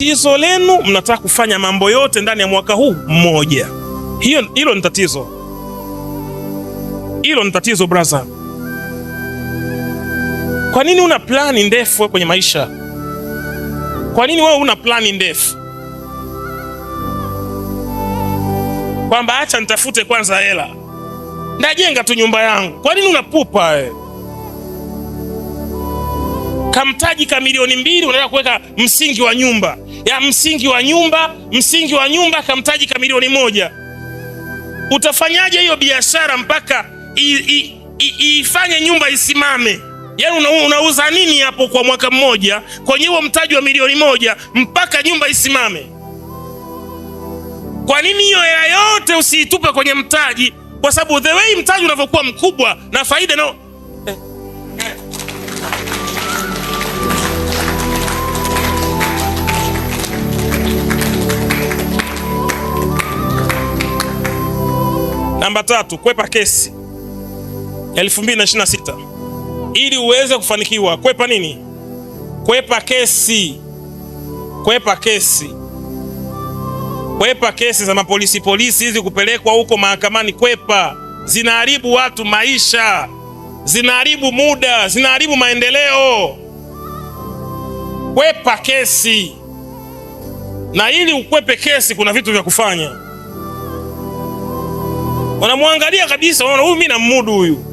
Tatizo lenu mnataka kufanya mambo yote ndani ya mwaka huu mmoja. Hilo ni tatizo. Hilo ni tatizo brother. Kwa nini una plani ndefu kwenye maisha? Kwa nini wewe una plani ndefu? Kwamba acha nitafute kwanza hela, ndajenga tu nyumba yangu. Kwa nini unapupa wewe? Kamtaji ka milioni 2 unataka kuweka msingi wa nyumba. Msingi wa nyumba kamtaji ka milioni 1. Utafanyaje hiyo biashara mpaka ifanye nyumba isimame? Yaani unauza nini hapo kwa mwaka mmoja kwenye huo mtaji wa milioni 1 mpaka nyumba isimame? Kwa nini hiyo hela yote usiitupe kwenye mtaji? Kwa sababu the way mtaji unavyokuwa mkubwa na faida no. Namba 3, kwepa kesi. 2026. Ili uweze kufanikiwa, kwepa nini? Kwepa kesi. Kwepa kesi. Kwepa kesi za mapolisi hizi kupelekwa huko mahakamani. Kwepa. Zinaharibu watu maisha. Zinaharibu muda, zinaharibu maendeleo. Kwepa kesi. Na ili ukwepe kesi kuna vitu vya kufanya. Wanamwangalia kabisa, wanaona huyu mimi namudu huyu.